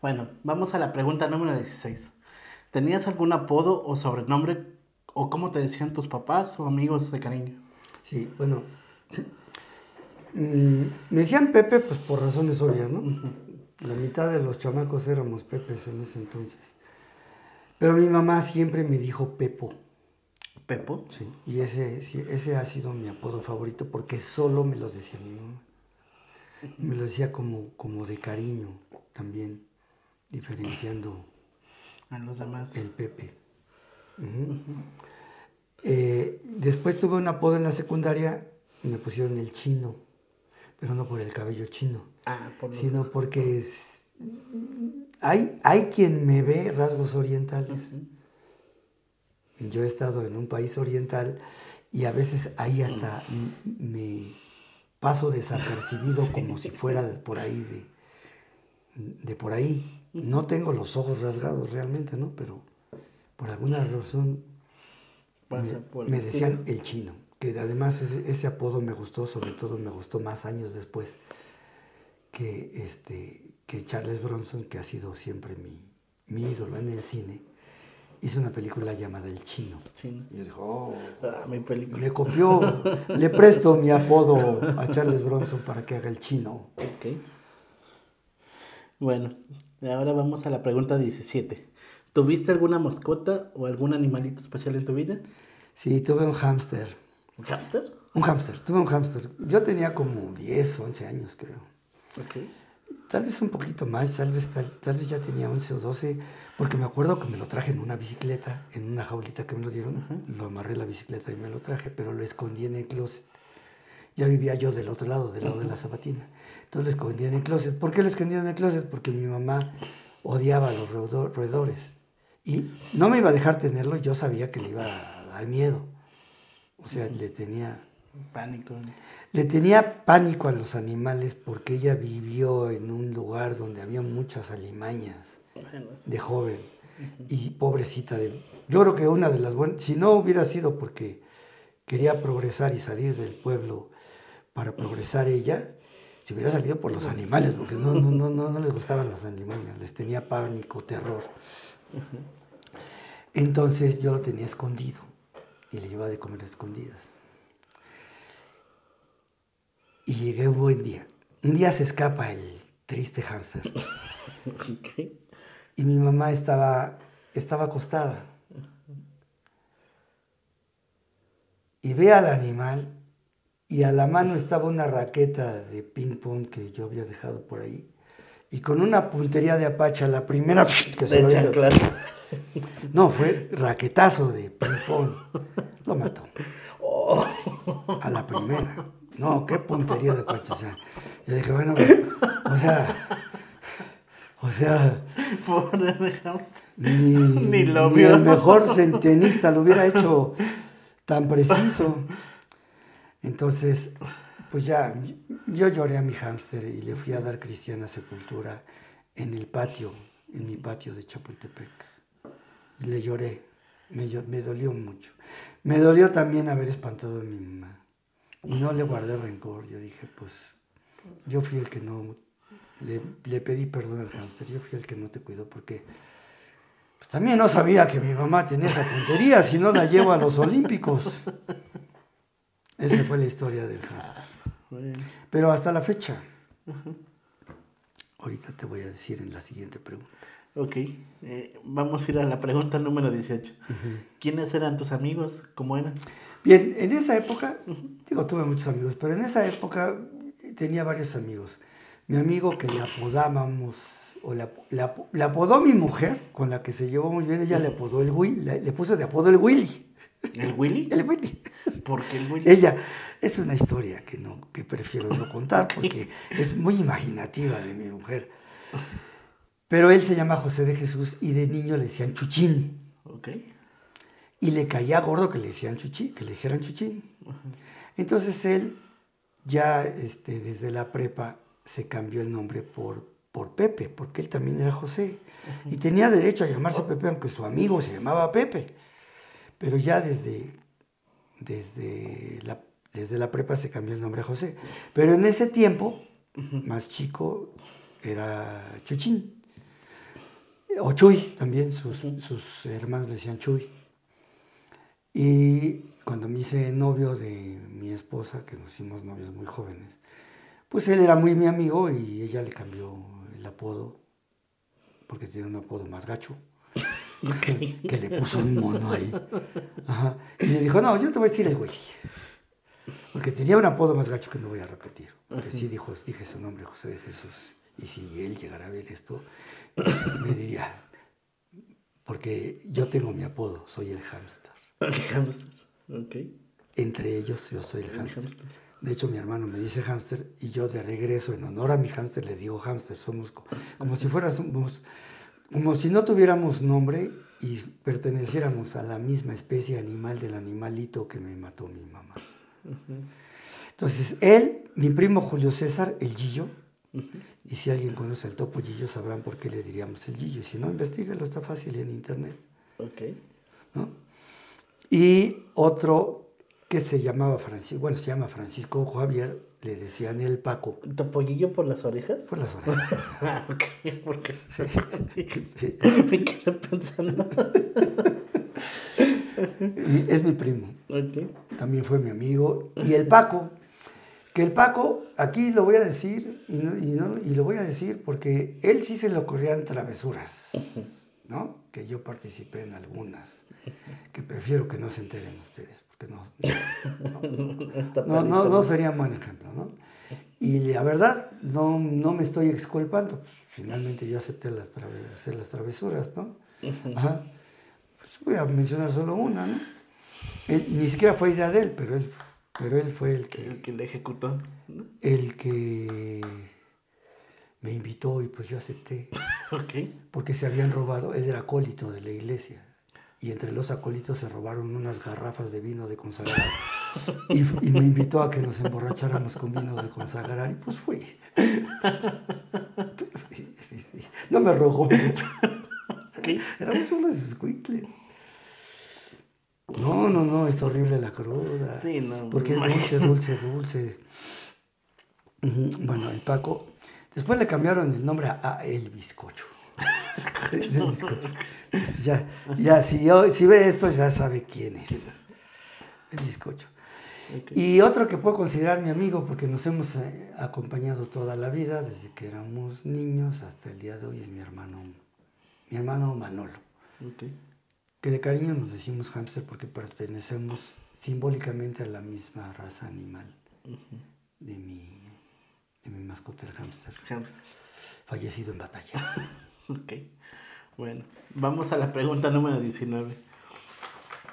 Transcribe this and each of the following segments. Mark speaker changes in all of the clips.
Speaker 1: Bueno, vamos a la pregunta número 16. ¿Tenías algún apodo o sobrenombre o cómo te decían tus papás o amigos de cariño?
Speaker 2: Sí, bueno, me decían Pepe pues por razones obvias, ¿no? La mitad de los chamacos éramos Pepes en ese entonces. Pero mi mamá siempre me dijo Pepo.
Speaker 1: ¿Pepo?
Speaker 2: Sí, y ese ha sido mi apodo favorito porque solo me lo decía mi mamá. Me lo decía como de cariño también, diferenciando
Speaker 1: A los demás.
Speaker 2: el Pepe. Después tuve un apodo en la secundaria, me pusieron el chino, pero no por el cabello chino,
Speaker 1: Por los
Speaker 2: sino
Speaker 1: ojos.
Speaker 2: porque hay quien me ve rasgos orientales. Yo he estado en un país oriental y a veces ahí hasta me paso desapercibido como si fuera de por ahí, de por ahí. No tengo los ojos rasgados realmente, ¿no? Pero por alguna razón
Speaker 1: Pasa por
Speaker 2: me
Speaker 1: el
Speaker 2: decían
Speaker 1: estilo.
Speaker 2: el chino, que además ese apodo me gustó, sobre todo me gustó más años después que Charles Bronson, que ha sido siempre mi ídolo en el cine, hizo una película llamada El Chino.
Speaker 1: Chino.
Speaker 2: Y yo dije, oh,
Speaker 1: Mi película.
Speaker 2: me copió, le presto mi apodo a Charles Bronson para que haga El Chino.
Speaker 1: Ok. Bueno, ahora vamos a la pregunta 17. ¿Tuviste alguna mascota o algún animalito especial en tu vida?
Speaker 2: Sí, tuve un hámster.
Speaker 1: ¿Un hámster?
Speaker 2: Tuve un hámster. Yo tenía como 10, 11 años, creo.
Speaker 1: Ok.
Speaker 2: Tal vez un poquito más, tal vez ya tenía 11 o 12, porque me acuerdo que me lo traje en una bicicleta, en una jaulita que me lo dieron, lo amarré la bicicleta y me lo traje, pero lo escondí en el closet. Ya vivía yo del otro lado, del lado de la Sabatina. Entonces lo escondí en el closet. ¿Por qué lo escondí en el closet? Porque mi mamá odiaba a los roedores. Y no me iba a dejar tenerlo, yo sabía que le iba a dar miedo. O sea,
Speaker 1: Pánico.
Speaker 2: le tenía pánico a los animales porque ella vivió en un lugar donde había muchas alimañas
Speaker 1: Bueno,
Speaker 2: de joven. Y pobrecita yo creo que una de las buenas, si no hubiera sido porque quería progresar y salir del pueblo para progresar ella, se hubiera salido por los animales, porque no les gustaban las alimañas, les tenía pánico, terror. Entonces yo lo tenía escondido y le llevaba de comer a escondidas. Y llegué un buen día. Un día se escapa el triste hámster.
Speaker 1: Okay.
Speaker 2: Y mi mamá estaba acostada. Y ve al animal y a la mano estaba una raqueta de ping pong que yo había dejado por ahí. Y con una puntería de apache, la primera que se lo había... No, fue raquetazo de ping pong. Lo mató. A la primera. No, qué puntería de apache. O sea, yo dije, bueno, o sea,
Speaker 1: Pobre hámster.
Speaker 2: ni
Speaker 1: lo vio.
Speaker 2: el mejor centenista lo hubiera hecho tan preciso. Entonces, pues ya, yo lloré a mi hámster y le fui a dar cristiana sepultura en el patio, en mi patio de Chapultepec. Y le lloré, me dolió mucho. Me dolió también haber espantado a mi mamá. Y no le guardé rencor, yo dije, pues, yo fui el que no, le pedí perdón al hámster, yo fui el que no te cuidó porque pues, también no sabía que mi mamá tenía esa puntería, si no la llevo a los Olímpicos. Esa fue la historia del hámster. Pero hasta la fecha, ahorita te voy a decir en la siguiente pregunta.
Speaker 1: Ok, vamos a ir a la pregunta número 18. ¿Quiénes eran tus amigos? ¿Cómo eran?
Speaker 2: Bien, en esa época, digo, tuve muchos amigos, pero en esa época tenía varios amigos. Mi amigo que le apodábamos, o le apodó mi mujer, con la que se llevó muy bien, ella le apodó el Willy, le puso de apodo el Willy.
Speaker 1: ¿El Willy?
Speaker 2: El Willy.
Speaker 1: ¿Por qué el Willy?
Speaker 2: Ella, es una historia que prefiero no contar porque es muy imaginativa de mi mujer. Pero él se llama José de Jesús y de niño le decían Chuchín.
Speaker 1: Ok.
Speaker 2: Y le caía gordo que le decían Chuchín, que le dijeran Chuchín. Entonces él ya desde la prepa se cambió el nombre por Pepe, porque él también era José. Y tenía derecho a llamarse Pepe, aunque su amigo se llamaba Pepe. Pero ya desde la prepa se cambió el nombre a José. Pero en ese tiempo, más chico, era Chuchín. O Chuy también, sus hermanos le decían Chuy. Y cuando me hice novio de mi esposa, que nos hicimos novios muy jóvenes, pues él era muy mi amigo y ella le cambió el apodo, porque tiene un apodo más gacho, que le puso un mono ahí. Ajá. Y le dijo, no, yo te voy a decir el güey. Porque tenía un apodo más gacho que no voy a repetir. Porque sí dije su nombre, José de Jesús. Y si él llegara a ver esto, me diría, porque yo tengo mi apodo, soy el hámster.
Speaker 1: El hámster, ok.
Speaker 2: Entre ellos yo soy el hámster. De hecho, mi hermano me dice hámster y yo de regreso, en honor a mi hámster, le digo hámster. Somos como si fuéramos, como si no tuviéramos nombre y perteneciéramos a la misma especie animal del animalito que me mató mi mamá. Entonces, él, mi primo Julio César, el Gillo, y si alguien conoce al topo Gillo, sabrán por qué le diríamos el Gillo. Si no, investíguelo, está fácil en internet.
Speaker 1: Ok.
Speaker 2: ¿No? Y otro que se llamaba Francisco, bueno, se llama Francisco Javier, le decían el Paco.
Speaker 1: ¿Topollillo por las orejas?
Speaker 2: Por las orejas.
Speaker 1: Ah, ok, porque
Speaker 2: Sí.
Speaker 1: me quedé pensando.
Speaker 2: Es mi primo.
Speaker 1: Ok.
Speaker 2: También fue mi amigo. Y el Paco, que el Paco, aquí lo voy a decir, y lo voy a decir porque él sí se le ocurrían travesuras, ¿no? Que yo participé en algunas, que prefiero que no se enteren ustedes, porque no sería un buen ejemplo, ¿no? Y la verdad, no me estoy exculpando, pues, finalmente yo acepté hacer las travesuras, ¿no? Ajá. Pues voy a mencionar solo una, ¿no? Ni siquiera fue idea de él, pero él fue el que
Speaker 1: le ejecutó, ¿no?
Speaker 2: El que me invitó y pues yo acepté.
Speaker 1: Ok.
Speaker 2: Porque se habían robado, él era acólito de la iglesia. Y entre los acólitos se robaron unas garrafas de vino de consagrar. Y me invitó a que nos emborracháramos con vino de consagrar y pues fui. Sí. No me rogó mucho.
Speaker 1: Okay.
Speaker 2: Éramos unos escuincles. No, es horrible la cruda.
Speaker 1: Sí, no.
Speaker 2: Porque es dulce. Bueno, el Paco. Después le cambiaron el nombre a El Bizcocho. Es el Bizcocho. Entonces ya si ve esto ya sabe quién es. El Bizcocho. Okay. Y otro que puedo considerar mi amigo, porque nos hemos acompañado toda la vida, desde que éramos niños hasta el día de hoy, es mi hermano Manolo.
Speaker 1: Okay.
Speaker 2: Que de cariño nos decimos hámster porque pertenecemos simbólicamente a la misma raza animal de mi mascota, el hámster. Fallecido en batalla.
Speaker 1: Ok. Bueno, vamos a la pregunta número 19.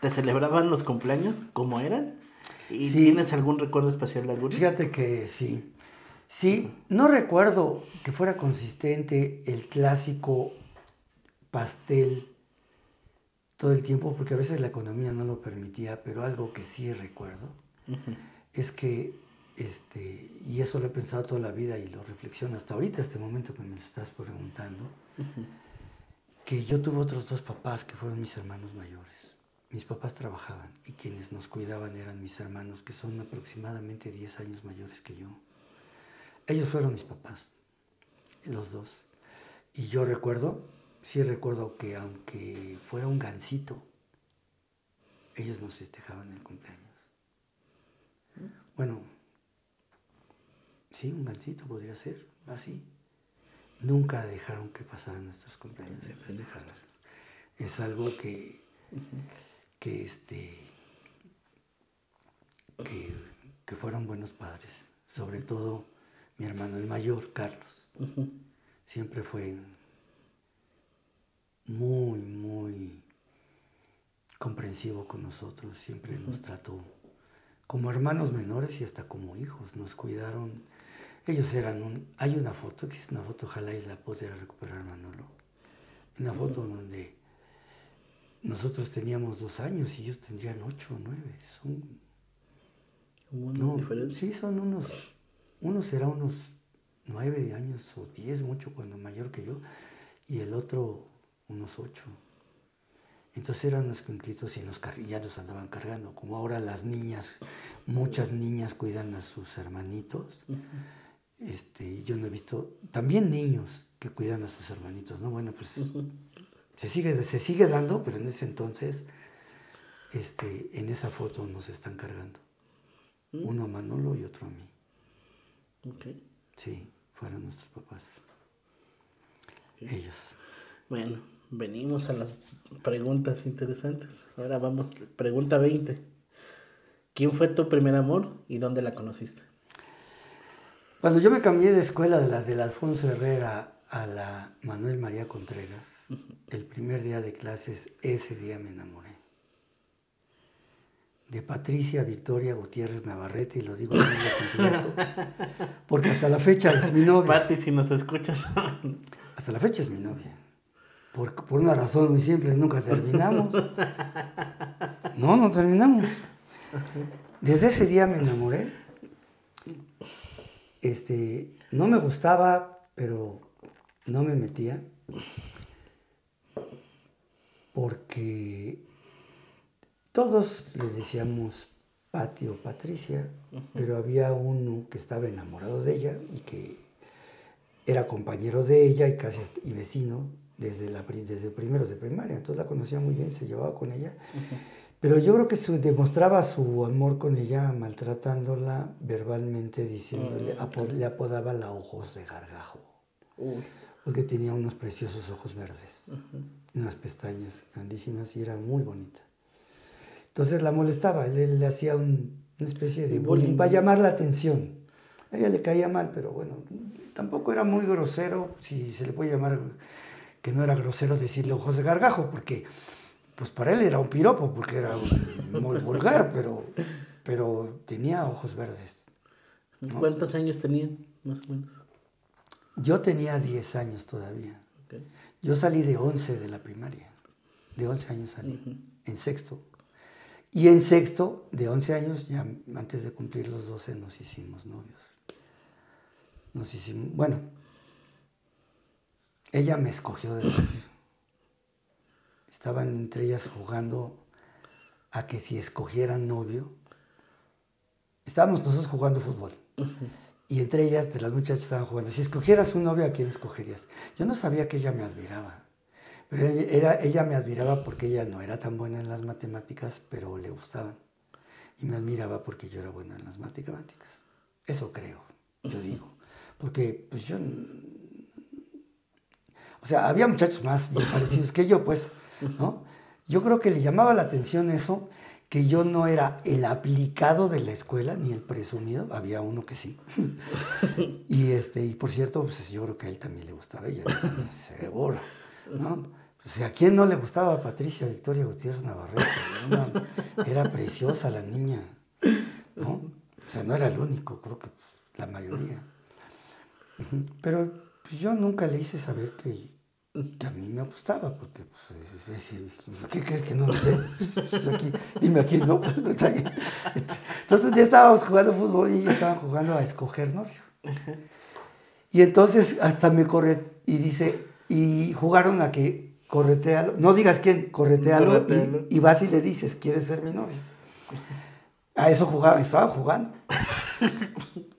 Speaker 1: ¿Te celebraban los cumpleaños como eran? ¿Y sí. ¿Tienes algún recuerdo especial de alguno?
Speaker 2: Fíjate que sí. Sí, no recuerdo que fuera consistente el clásico pastel todo el tiempo, porque a veces la economía no lo permitía, pero algo que sí recuerdo es que, y eso lo he pensado toda la vida y lo reflexiono hasta ahorita, este momento que me lo estás preguntando, que yo tuve otros dos papás que fueron mis hermanos mayores. Mis papás trabajaban y quienes nos cuidaban eran mis hermanos, que son aproximadamente 10 años mayores que yo. Ellos fueron mis papás, los dos. Y yo sí recuerdo que aunque fuera un gansito, ellos nos festejaban el cumpleaños. Bueno, sí, un gansito podría ser, así. Nunca dejaron que pasaran nuestros cumpleaños de festejar. Es algo que fueron buenos padres. Sobre todo mi hermano el mayor, Carlos. Siempre fue muy, muy comprensivo con nosotros. Siempre nos trató como hermanos menores y hasta como hijos. Nos cuidaron. Ellos eran hay una foto, existe una foto, ojalá y la pudiera recuperar Manolo. Una foto donde nosotros teníamos 2 años y ellos tendrían 8 o 9.
Speaker 1: ¿Son diferentes?
Speaker 2: Sí, son uno será unos 9 años o 10, mucho cuando mayor que yo, y el otro unos 8. Entonces eran unos cuinclitos y ya nos andaban cargando. Como ahora las niñas, muchas niñas cuidan a sus hermanitos. Yo no he visto, también niños que cuidan a sus hermanitos, ¿no? Bueno, pues Se sigue dando, pero en ese entonces, en esa foto nos están cargando. Uno a Manolo y otro a mí.
Speaker 1: Okay.
Speaker 2: Sí, fueron nuestros papás. Okay. Ellos.
Speaker 1: Bueno, venimos a las preguntas interesantes. Ahora vamos, pregunta 20. ¿Quién fue tu primer amor y dónde la conociste?
Speaker 2: Cuando yo me cambié de escuela de la del Alfonso Herrera a la Manuel María Contreras, el primer día de clases, ese día me enamoré. De Patricia Victoria Gutiérrez Navarrete, y lo digo en nombre completo, porque hasta la fecha es mi novia.
Speaker 1: Pati, si nos escuchas.
Speaker 2: Hasta la fecha es mi novia. Por una razón muy simple, nunca terminamos. No terminamos. Desde ese día me enamoré. No me gustaba, pero no me metía. Porque todos le decíamos Pati o Patricia, pero había uno que estaba enamorado de ella y que era compañero de ella y vecino desde el primero de primaria. Entonces la conocía muy bien, se llevaba con ella. Pero yo creo que demostraba su amor con ella maltratándola verbalmente, diciéndole, le apodaba la ojos de gargajo. Porque tenía unos preciosos ojos verdes, unas pestañas grandísimas y era muy bonita. Entonces la molestaba, él le hacía una especie de bullying para llamar la atención. A ella le caía mal, pero bueno, tampoco era muy grosero, si se le puede llamar que no era grosero decirle ojos de gargajo, porque pues para él era un piropo, porque era muy vulgar, pero tenía ojos verdes, ¿no?
Speaker 1: ¿Cuántos años tenían, más o menos?
Speaker 2: Yo tenía 10 años todavía. Okay. Yo salí de 11 de la primaria, de 11 años salí, en sexto. Y en sexto, de 11 años, ya antes de cumplir los 12, nos hicimos novios. Bueno, ella me escogió de novio. Estaban entre ellas jugando a que si escogieran novio. Estábamos nosotros jugando fútbol. Y entre ellas, de las muchachas, estaban jugando. Si escogieras un novio, ¿a quién escogerías? Yo no sabía que ella me admiraba. Pero ella me admiraba porque ella no era tan buena en las matemáticas, pero le gustaban. Y me admiraba porque yo era buena en las matemáticas. Eso creo, yo digo. Porque pues yo... O sea, había muchachos más bien parecidos que yo, pues, ¿no? Yo creo que le llamaba la atención eso, que yo no era el aplicado de la escuela, ni el presumido. Había uno que sí. Y por cierto, pues yo creo que a él también le gustaba ella, seguro, ¿no? O sea, ¿a quién no le gustaba a Patricia Victoria Gutiérrez Navarrete? Era preciosa la niña, ¿no? O sea, no era el único, creo que la mayoría. Pero pues, yo nunca le hice saber que a mí me gustaba, porque, pues, decir, ¿qué crees que no lo sé? Pues aquí, dime a quién no. Entonces ya estábamos jugando fútbol y ellos estaban jugando a escoger novio. Y entonces hasta me y jugaron a que corretealo, no digas quién, corretealo. Y vas y le dices, ¿quieres ser mi novio? A eso estaban jugando.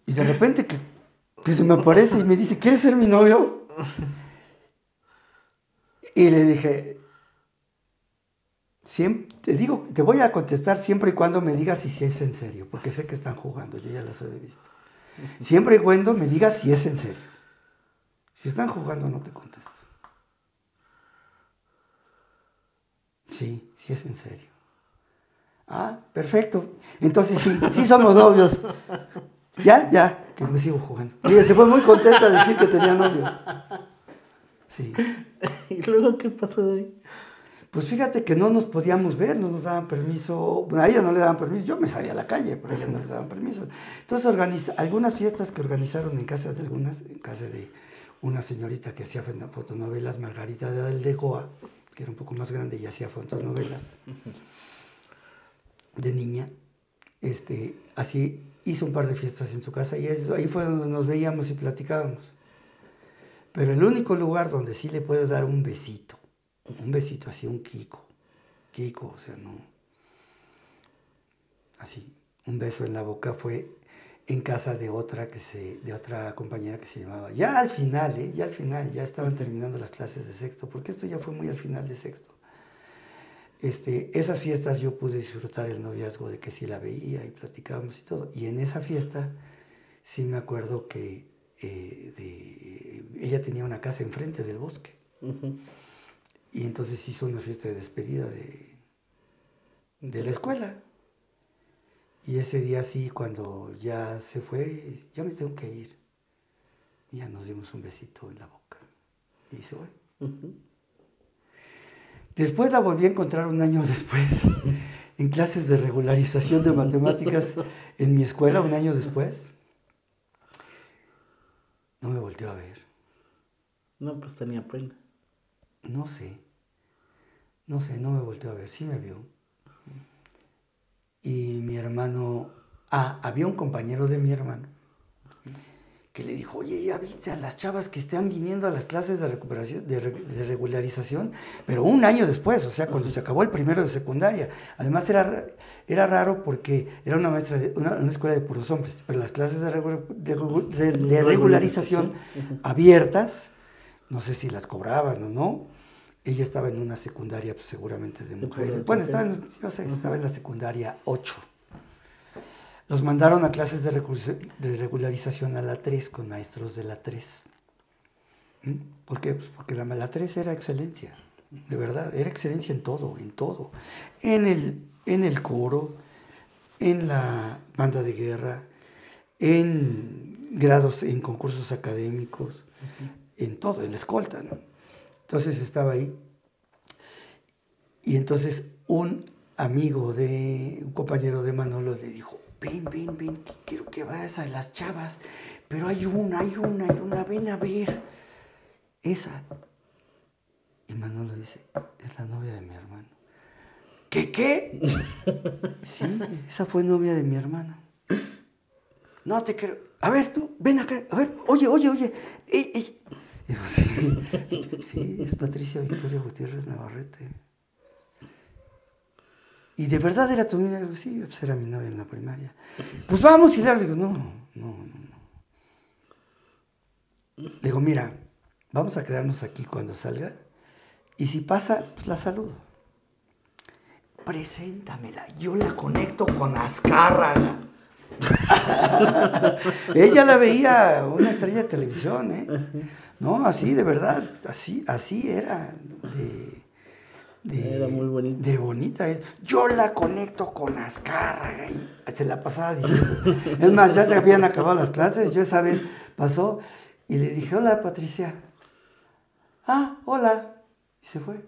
Speaker 2: Y de repente que se me aparece y me dice, ¿quieres ser mi novio? Y le dije, te voy a contestar siempre y cuando me digas si es en serio, porque sé que están jugando, yo ya las había visto. Siempre y cuando me digas si es en serio. Si están jugando, no te contesto. Sí es en serio. Ah, perfecto. Entonces sí somos novios. Ya, que me sigo jugando. Y ella se fue muy contenta de decir que tenía novio. Sí.
Speaker 1: ¿Y luego qué pasó de ahí?
Speaker 2: Pues fíjate que no nos podíamos ver, no nos daban permiso. Bueno, a ella no le daban permiso, yo me salía a la calle, pero a ella no le daban permiso. Entonces algunas fiestas que organizaron en casa de una señorita que hacía fotonovelas, Margarita de Aldecoa, que era un poco más grande y hacía fotonovelas de niña, así hizo un par de fiestas en su casa y ahí fue donde nos veíamos y platicábamos. Pero el único lugar donde sí le puedo dar un besito así, un Kiko, o sea, no, así, un beso en la boca fue en casa de otra compañera que se llamaba, ya al final, ya estaban terminando las clases de sexto, porque esto ya fue muy al final de sexto. Esas fiestas yo pude disfrutar el noviazgo de que sí la veía y platicábamos y todo. Y en esa fiesta sí me acuerdo que ella tenía una casa enfrente del bosque. Uh-huh. Y entonces hizo una fiesta de despedida de la escuela. Y ese día sí, cuando ya se fue, ya me tengo que ir. Y ya nos dimos un besito en la boca. Y se fue. Uh-huh. Después la volví a encontrar un año después, en clases de regularización de matemáticas en mi escuela, un año después. No me volteó a ver.
Speaker 1: No, pues tenía pena.
Speaker 2: No sé, no me volteó a ver, sí me vio. Y mi hermano, había un compañero de mi hermano que le dijo, oye, ¿ya viste a las chavas que están viniendo a las clases de recuperación, de regularización? Pero un año después, o sea, cuando se acabó el primero de secundaria. Además era raro porque era una maestra una escuela de puros hombres, pero las clases de regularización abiertas, no sé si las cobraban o no. Ella estaba en una secundaria, pues, seguramente de mujeres. Bueno, estaba en la secundaria 8. Los mandaron a clases de regularización a la 3 con maestros de la 3. ¿Por qué? Pues porque la 3 era excelencia, de verdad, era excelencia en todo. En el coro, en la banda de guerra, en grados, en concursos académicos, en todo, en la escolta, ¿no? Entonces estaba ahí. Y entonces un compañero de Manolo le dijo, ven, quiero que vayas a las chavas, pero hay una, ven a ver, esa. Y Manolo dice, es la novia de mi hermano. ¿Qué? Sí, esa fue novia de mi hermano. No te creo. A ver, tú, ven acá, a ver, oye. Digo, sí, es Patricia Victoria Gutiérrez Navarrete. ¿Y de verdad era tu novia? Digo, sí, pues era mi novia en la primaria. Pues vamos y le digo, no. Le digo, mira, vamos a quedarnos aquí cuando salga y si pasa, pues la saludo. Preséntamela, yo la conecto con Azcárraga. Ella la veía una estrella de televisión, ¿eh? No, así, de verdad, así era
Speaker 1: era muy bonita.
Speaker 2: De bonita. Yo la conecto con Azcárraga. Y se la pasaba diciendo. Es más, ya se habían acabado las clases. Yo esa vez pasó y le dije, hola, Patricia. Hola. Y se fue.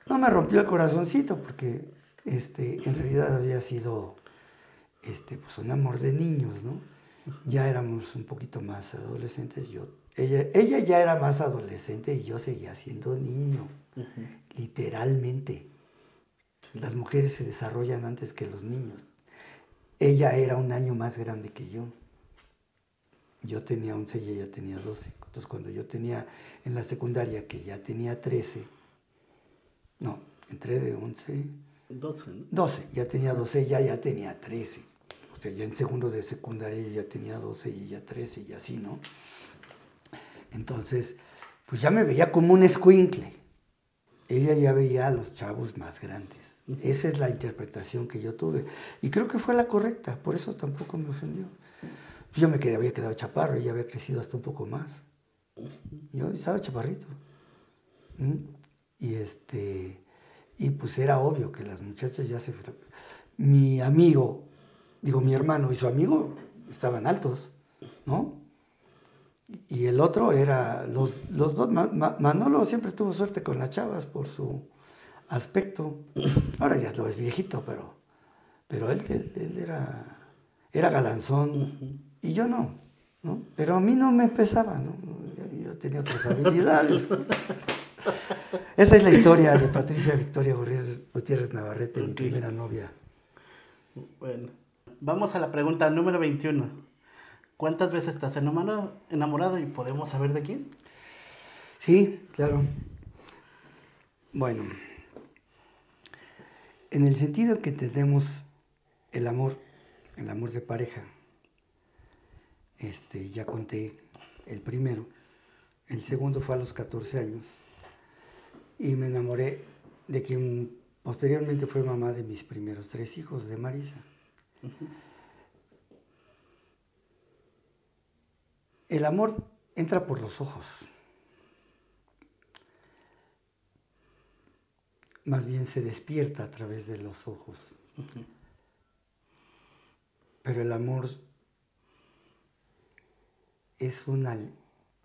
Speaker 2: No me rompió el corazoncito porque en realidad había sido pues un amor de niños, ¿no? Ya éramos un poquito más adolescentes. Ella ya era más adolescente y yo seguía siendo niño, literalmente. Sí. Las mujeres se desarrollan antes que los niños. Ella era un año más grande que yo. Yo tenía 11 y ella tenía 12. Entonces cuando yo tenía en la secundaria, que ya tenía 13, no, entré de 11...
Speaker 1: 12, ¿no?
Speaker 2: 12, ya tenía 12, ella ya tenía 13. O sea, ya en segundo de secundaria yo ya tenía 12 y ella 13 y así, ¿no? Entonces, pues ya me veía como un escuincle. Ella ya veía a los chavos más grandes. Esa es la interpretación que yo tuve. Y creo que fue la correcta, por eso tampoco me ofendió. Yo había quedado chaparro, ella había crecido hasta un poco más. Yo estaba chaparrito. Y pues era obvio que las muchachas ya se... Mi hermano y su amigo estaban altos, ¿no? Y el otro era... Los dos... Manolo siempre tuvo suerte con las chavas por su aspecto. Ahora ya lo es viejito, pero él era galanzón y yo no, ¿no? Pero a mí no me pesaba, ¿no? Yo tenía otras habilidades. Esa es la historia de Patricia Victoria Gutiérrez Navarrete, mi primera novia.
Speaker 1: Bueno, vamos a la pregunta número 21. ¿Cuántas veces estás enamorado y podemos saber de quién?
Speaker 2: Sí, claro. Bueno, en el sentido que entendemos el amor el amor de pareja. Ya conté el primero. El segundo fue a los 14 años. Y me enamoré de quien posteriormente fue mamá de mis primeros 3 hijos, de Marisa. El amor entra por los ojos. Más bien se despierta a través de los ojos. Pero el amor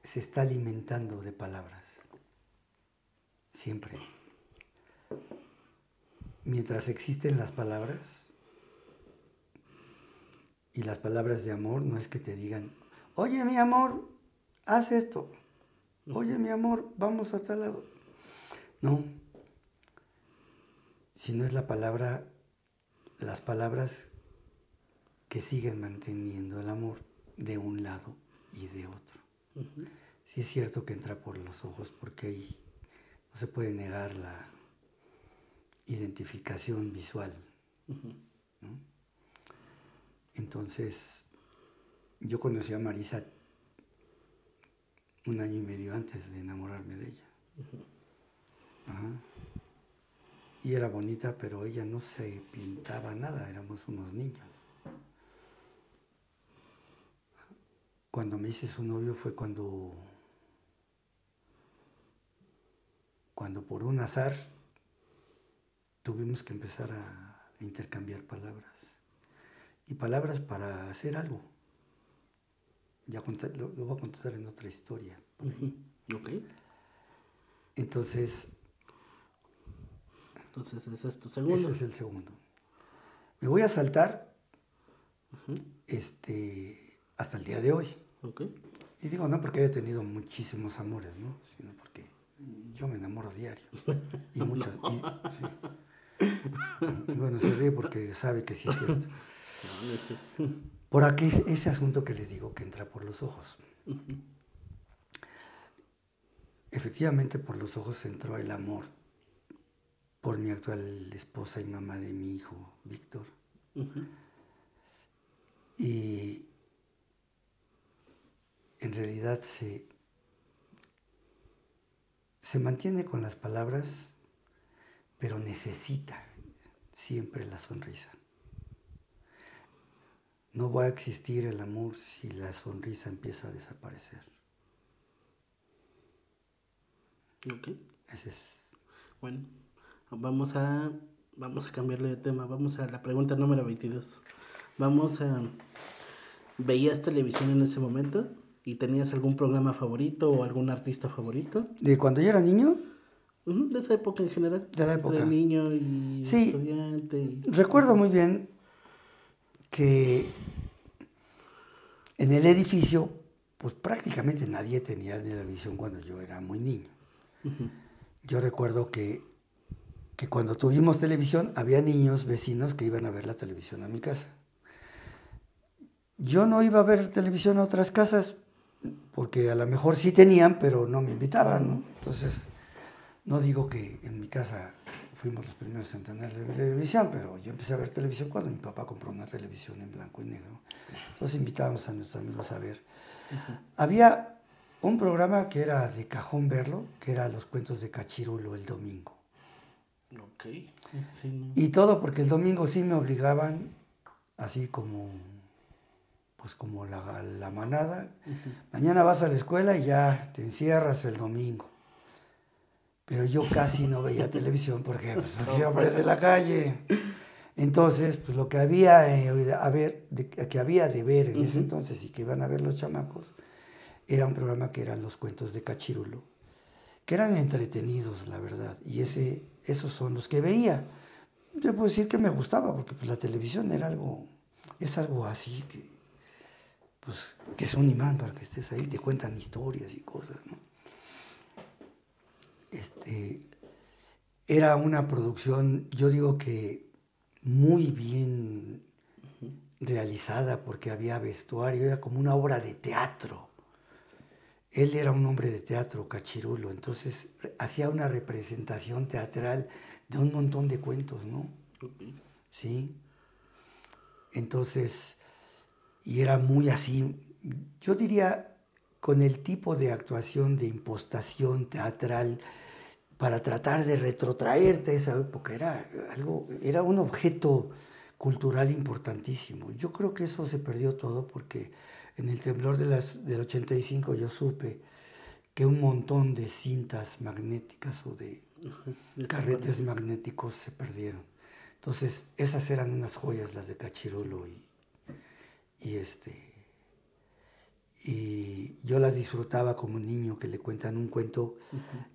Speaker 2: se está alimentando de palabras. Siempre. Mientras existen las palabras, y las palabras de amor no es que te digan, oye mi amor, haz esto. Oye mi amor, vamos a tal lado. No. Sino es las palabras que siguen manteniendo el amor de un lado y de otro. Sí es cierto que entra por los ojos porque ahí no se puede negar la identificación visual. ¿No? Entonces, yo conocí a Marisa 1 año y medio antes de enamorarme de ella. Ajá. Y era bonita, pero ella no se pintaba nada, éramos unos niños. Cuando me hice su novio fue cuando por un azar tuvimos que empezar a intercambiar palabras. Y palabras para hacer algo. Ya lo voy a contar en otra historia.
Speaker 1: Okay.
Speaker 2: Entonces,
Speaker 1: ese es tu segundo.
Speaker 2: Ese es el segundo. Me voy a saltar hasta el día de hoy.
Speaker 1: Okay.
Speaker 2: Y digo, no porque haya tenido muchísimos amores, ¿no? Sino porque yo me enamoro diario. Y muchas. No. Sí. Bueno, se ríe porque sabe que sí es cierto. Por aquí ese asunto que les digo que entra por los ojos. Efectivamente, por los ojos entró el amor por mi actual esposa y mamá de mi hijo, Víctor. Y en realidad se mantiene con las palabras, pero necesita siempre la sonrisa. No va a existir el amor si la sonrisa empieza a desaparecer.
Speaker 1: Ok.
Speaker 2: Ese es.
Speaker 1: Bueno, vamos a cambiarle de tema. Vamos a la pregunta número 22. ¿Veías televisión en ese momento? ¿Y tenías algún programa favorito o algún artista favorito?
Speaker 2: ¿De cuando yo era niño?
Speaker 1: De esa época en general.
Speaker 2: De la época.
Speaker 1: Entre niño y estudiante.
Speaker 2: Recuerdo muy bien que en el edificio, pues prácticamente nadie tenía televisión cuando yo era muy niño. Yo recuerdo que cuando tuvimos televisión, había niños, vecinos, que iban a ver la televisión a mi casa. Yo no iba a ver televisión a otras casas, porque a lo mejor sí tenían, pero no me invitaban, ¿no? Entonces, no digo que en mi casa fuimos los primeros en tener televisión, pero yo empecé a ver televisión cuando mi papá compró una televisión en blanco y negro. Entonces invitábamos a nuestros amigos a ver. Había un programa que era de cajón verlo, que era Los Cuentos de Cachirulo el domingo.
Speaker 1: Ok. Sí, no.
Speaker 2: Y todo porque el domingo sí me obligaban, así como la manada. Mañana vas a la escuela y ya te encierras el domingo. Pero yo casi no veía televisión porque yo hombre de la calle. Entonces, pues lo que había de ver en ese entonces y que iban a ver los chamacos, era un programa que eran Los Cuentos de Cachirulo, que eran entretenidos, la verdad. Y esos son los que veía. Yo puedo decir que me gustaba, porque pues, la televisión es algo así que es un imán para que estés ahí, te cuentan historias y cosas, ¿no? Era una producción, yo digo que muy bien realizada, porque había vestuario, era como una obra de teatro. Él era un hombre de teatro, Cachirulo, entonces hacía una representación teatral de un montón de cuentos, ¿no?
Speaker 1: Okay.
Speaker 2: Sí. Entonces, y era muy así, yo diría, con el tipo de actuación, de impostación teatral, para tratar de retrotraerte a esa época, era un objeto cultural importantísimo. Yo creo que eso se perdió todo porque en el temblor del 85 yo supe que un montón de cintas magnéticas o de carretes magnéticos se perdieron. Entonces, esas eran unas joyas, las de Cachirulo, y yo las disfrutaba como niño, que le cuentan un cuento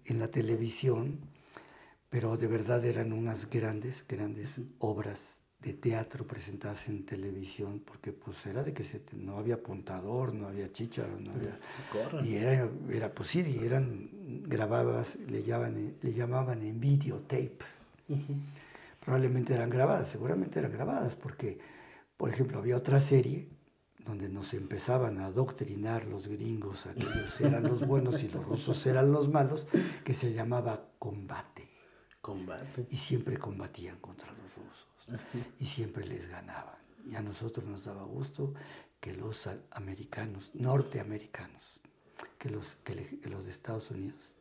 Speaker 2: en la televisión, pero de verdad eran unas grandes obras de teatro presentadas en televisión, porque pues era de que no había apuntador, no había chícharo, no había... Y era pues sí, eran grabadas, le llamaban en videotape. Probablemente eran grabadas, seguramente eran grabadas, porque, por ejemplo, había otra serie donde nos empezaban a adoctrinar los gringos, aquellos eran los buenos y los rusos eran los malos, que se llamaba Combate. Y siempre combatían contra los rusos. Y siempre les ganaban. Y a nosotros nos daba gusto que los americanos, norteamericanos, que los de Estados Unidos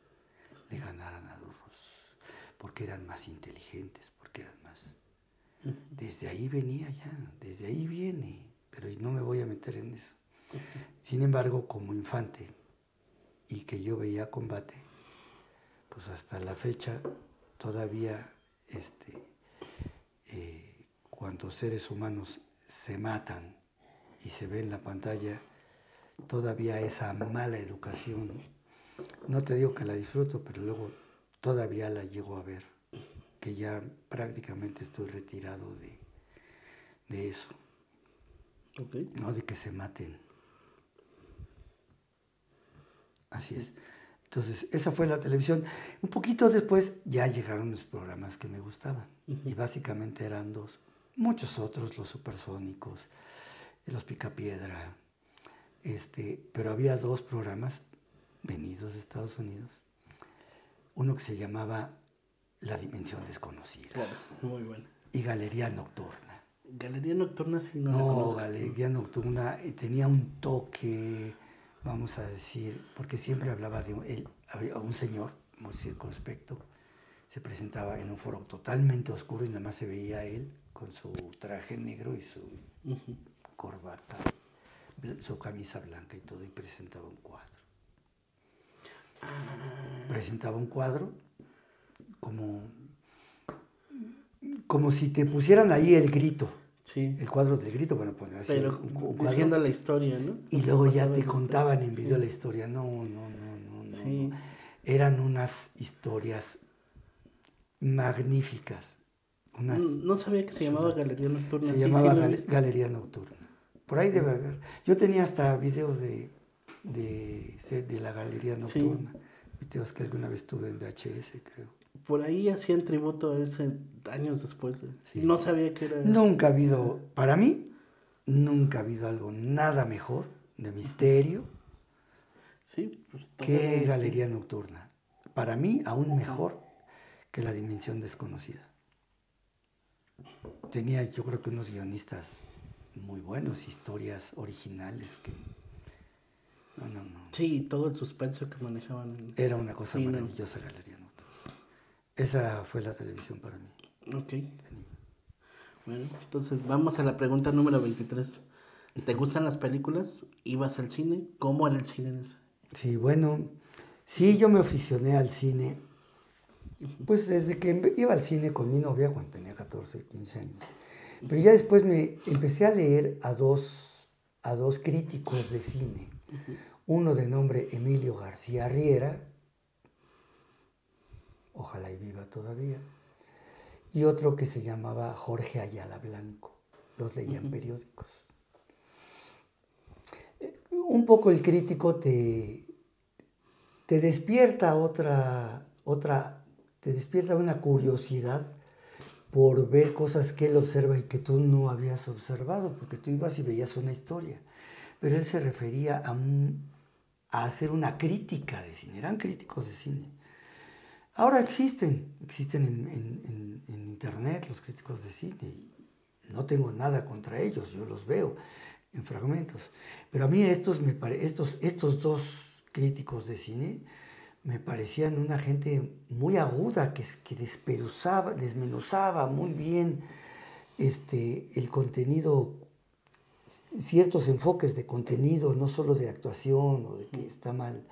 Speaker 2: le ganaran a los rusos, porque eran más inteligentes, porque eran más... Desde ahí venía ya, desde ahí viene, pero no me voy a meter en eso. Sin embargo, como infante, y que yo veía Combate, pues hasta la fecha todavía cuando seres humanos se matan y se ve en la pantalla, todavía esa mala educación, no te digo que la disfruto, pero luego todavía la llego a ver, que ya prácticamente estoy retirado de eso.
Speaker 1: Okay.
Speaker 2: No de que se maten. Así es. Entonces, esa fue la televisión. Un poquito después ya llegaron los programas que me gustaban. Y básicamente eran dos. Muchos otros, los Supersónicos, los Picapiedra. Pero había dos programas venidos de Estados Unidos. Uno que se llamaba La Dimensión Desconocida.
Speaker 1: Claro, muy bueno.
Speaker 2: Y Galería Nocturna.
Speaker 1: Galería Nocturna sí no la
Speaker 2: No,
Speaker 1: conozco.
Speaker 2: Galería Nocturna tenía un toque, vamos a decir, porque siempre hablaba de un señor muy circunspecto, se presentaba en un foro totalmente oscuro y nada más se veía él con su traje negro y su corbata, su camisa blanca y todo, y presentaba un cuadro. Presentaba un cuadro como si te pusieran ahí el grito.
Speaker 1: Sí.
Speaker 2: El cuadro del grito, bueno, pues así.
Speaker 1: Pero
Speaker 2: un cuadro,
Speaker 1: diciendo la historia, ¿no?
Speaker 2: Y luego ya te contaban en video la historia. No.
Speaker 1: Sí.
Speaker 2: Eran unas historias magníficas.
Speaker 1: No sabía que se llamaba Galería Nocturna.
Speaker 2: Se llamaba Galería Nocturna. Por ahí debe haber. Yo tenía hasta videos de la Galería Nocturna. Sí. Videos que alguna vez tuve en VHS, creo.
Speaker 1: Por ahí hacían tributo a ese años después. Sí. No sabía que era...
Speaker 2: Nunca ha habido, para mí, nunca ha habido algo nada mejor de misterio
Speaker 1: sí, pues,
Speaker 2: que Galería Nocturna. Para mí, aún mejor que La Dimensión Desconocida. Tenía, yo creo que unos guionistas muy buenos, historias originales que... No.
Speaker 1: Sí, todo el suspenso que manejaban.
Speaker 2: Era una cosa maravillosa, Galería Nocturna. Esa fue la televisión para mí.
Speaker 1: Ok. Bueno, entonces vamos a la pregunta número 23. ¿Te gustan las películas? ¿Ibas al cine? ¿Cómo era el cine en ese?
Speaker 2: Sí, bueno, sí, yo me aficioné al cine. Pues desde que iba al cine con mi novia cuando tenía 14, 15 años. Pero ya después me empecé a leer a dos críticos de cine. Uno de nombre Emilio García Riera, ojalá y viva todavía, y otro que se llamaba Jorge Ayala Blanco. Los leía en periódicos. Un poco el crítico te despierta te despierta una curiosidad por ver cosas que él observa y que tú no habías observado, porque tú ibas y veías una historia. Pero él se refería a hacer una crítica de cine, eran críticos de cine. Ahora existen en internet los críticos de cine, no tengo nada contra ellos, yo los veo en fragmentos. Pero a mí estos dos críticos de cine me parecían una gente muy aguda, que desmenuzaba muy bien el contenido, ciertos enfoques de contenido, no solo de actuación o de que está mal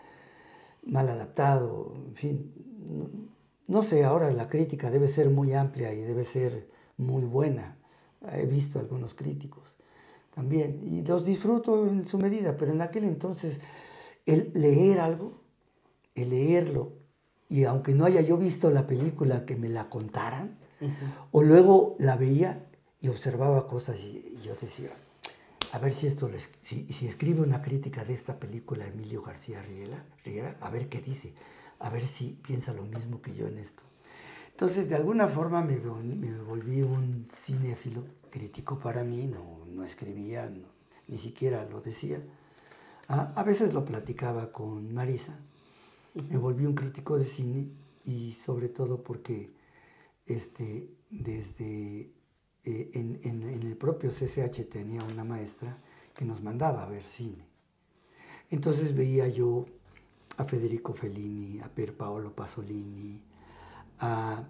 Speaker 2: adaptado, en fin. No sé, ahora la crítica debe ser muy amplia y debe ser muy buena. He visto algunos críticos también y los disfruto en su medida, pero en aquel entonces el leer algo, el leerlo, y aunque no haya yo visto la película, que me la contaran, o luego la veía y observaba cosas y yo decía, a ver si si escribe una crítica de esta película Emilio García Riera, a ver qué dice, a ver si piensa lo mismo que yo en esto. Entonces, de alguna forma me volví un cinéfilo crítico para mí, no escribía, ni siquiera lo decía. A veces lo platicaba con Marisa. Me volví un crítico de cine y sobre todo porque en el propio CCH tenía una maestra que nos mandaba a ver cine. Entonces veía yo a Federico Fellini, a Pier Paolo Pasolini, a